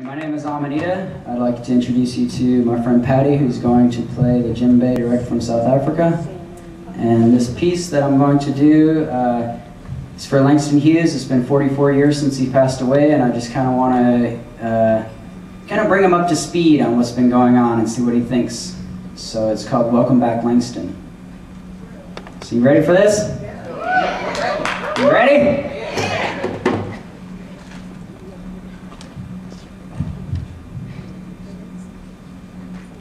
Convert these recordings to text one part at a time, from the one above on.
My name is Amoneeta. I'd like to introduce you to my friend Patty, who's going to play the Jembe direct from South Africa. And this piece that I'm going to do is for Langston Hughes. It's been 44 years since he passed away, and I just kind of want to bring him up to speed on what's been going on and see what he thinks. So it's called Welcome Back, Langston. So you ready for this? You ready?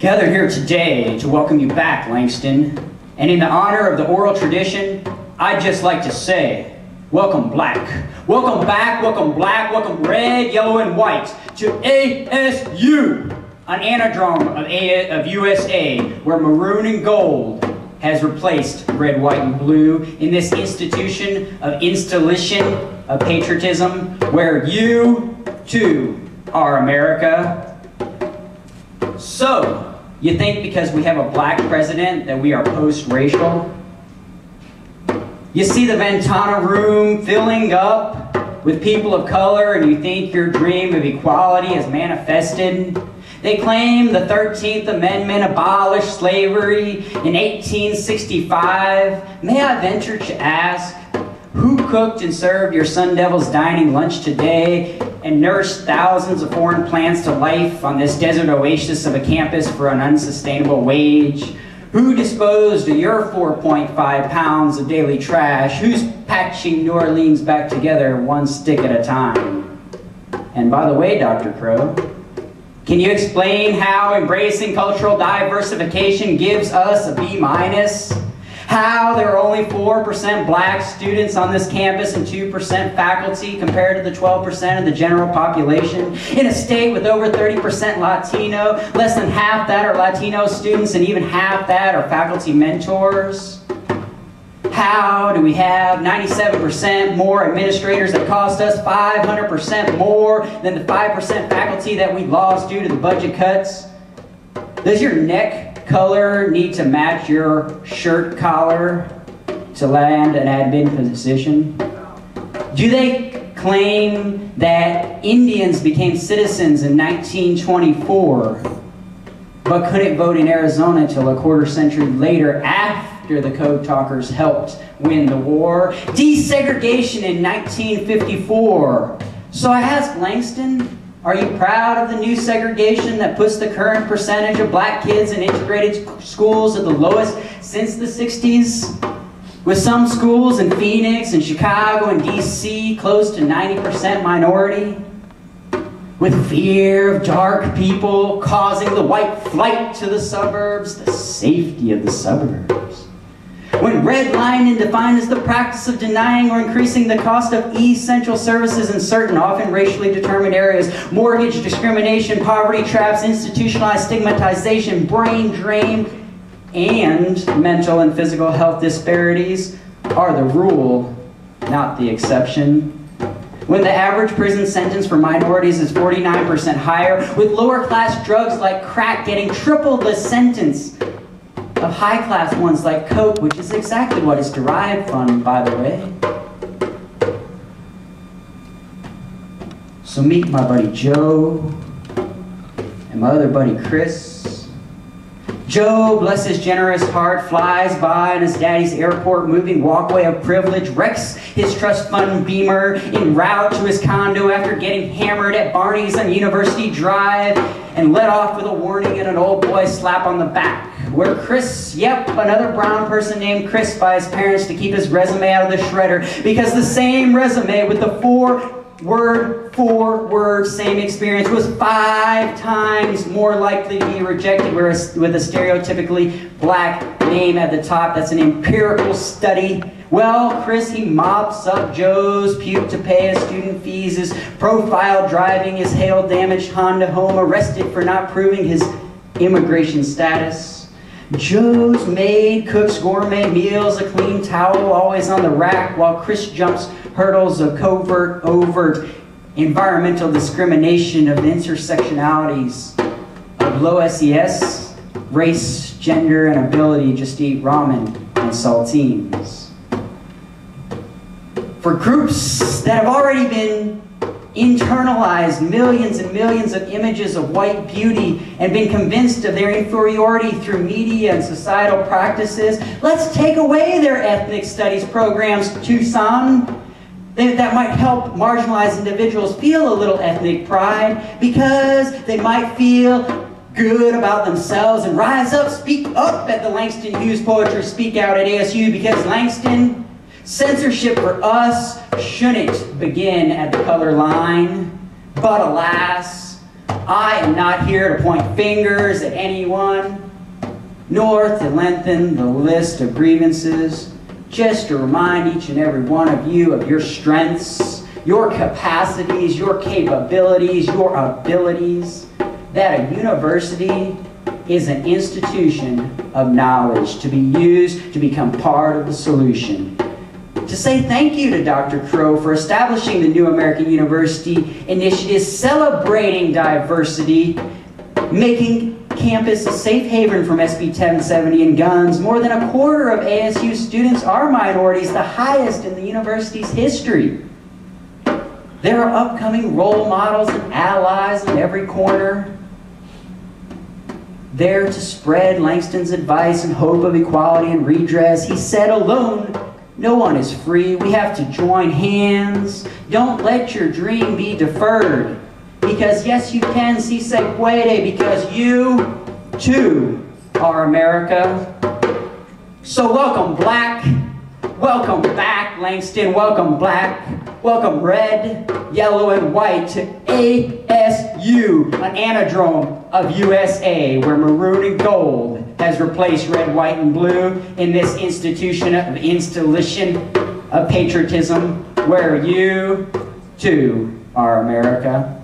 Gathered here today to welcome you back, Langston. And in the honor of the oral tradition, I'd just like to say, welcome black. Welcome back, welcome black, welcome red, yellow, and white to ASU, an anadrome of USA, where maroon and gold has replaced red, white, and blue in this institution of installation of patriotism, where you, too, are America. So, you think because we have a black president that we are post-racial? You see the Ventana room filling up with people of color and you think your dream of equality is manifested? They claim the 13th Amendment abolished slavery in 1865. May I venture to ask, who cooked and served your Sun Devils dining lunch today and nourished thousands of foreign plants to life on this desert oasis of a campus for an unsustainable wage? Who disposed of your 4.5 pounds of daily trash? Who's patching New Orleans back together one stick at a time? And by the way, Dr. Crow, can you explain how embracing cultural diversification gives us a B-? How there are only 4% black students on this campus and 2% faculty compared to the 12% of the general population? In a state with over 30% Latino, less than half that are Latino students and even half that are faculty mentors? How do we have 97% more administrators that cost us 500% more than the 5% faculty that we lost due to the budget cuts? Does your neck color need to match your shirt collar to land an admin position? Do they claim that Indians became citizens in 1924 but couldn't vote in Arizona until a quarter century later after the Code Talkers helped win the war? Desegregation in 1954. So I ask Langston, are you proud of the new segregation that puts the current percentage of black kids in integrated schools at the lowest since the 60s? With some schools in Phoenix and Chicago and DC close to 90% minority? With fear of dark people causing the white flight to the suburbs, the safety of the suburbs? When redlining and defined as the practice of denying or increasing the cost of essential services in certain, often racially determined areas, mortgage discrimination, poverty traps, institutionalized stigmatization, brain drain, and mental and physical health disparities are the rule, not the exception. When the average prison sentence for minorities is 49% higher, with lower class drugs like crack getting triple the sentence of high-class ones like coke, which is exactly what it's derived from, by the way. So meet my buddy Joe and my other buddy Chris. Joe, bless his generous heart, flies by on his daddy's airport moving walkway of privilege, wrecks his trust fund Beamer en route to his condo after getting hammered at Barney's on University Drive and let off with a warning and an old boy slap on the back. Where Chris, yep, another brown person named Chris by his parents to keep his resume out of the shredder, because the same resume with the four word, same experience was 5 times more likely to be rejected with a stereotypically black name at the top. That's an empirical study. Well, Chris, he mops up Joe's puke to pay his student fees, his profile driving his hail-damaged Honda home, arrested for not proving his immigration status. Joe's maid cooks gourmet meals, a clean towel always on the rack, while Chris jumps hurdles of overt environmental discrimination of the intersectionalities of low SES, race, gender, and ability just to eat ramen and saltines. For groups that have already been internalized millions and millions of images of white beauty and been convinced of their inferiority through media and societal practices. Let's take away their ethnic studies programs, Tucson. That might help marginalized individuals feel a little ethnic pride because they might feel good about themselves and rise up, speak up at the Langston Hughes Poetry Speak Out at ASU, because Langston, censorship for us shouldn't begin at the color line. But alas, I am not here to point fingers at anyone, nor to lengthen the list of grievances, just to remind each and every one of you of your strengths, your capacities, your capabilities, your abilities, that a university is an institution of knowledge to be used to become part of the solution. To say thank you to Dr. Crow for establishing the New American University Initiative, celebrating diversity, making campus a safe haven from SB 1070 and guns. More than a quarter of ASU students are minorities, the highest in the university's history. There are upcoming role models and allies in every corner, there to spread Langston's advice in hope of equality and redress. He said, alone, no one is free. We have to join hands. Don't let your dream be deferred. Because yes, you can, si se puede, because you, too, are America. So welcome, Black. Welcome back, Langston. Welcome, Black. Welcome, red, yellow, and white to ASU, an anadrome of USA, where maroon and gold has replaced red, white, and blue in this institution of installation of patriotism, where you, too, are America.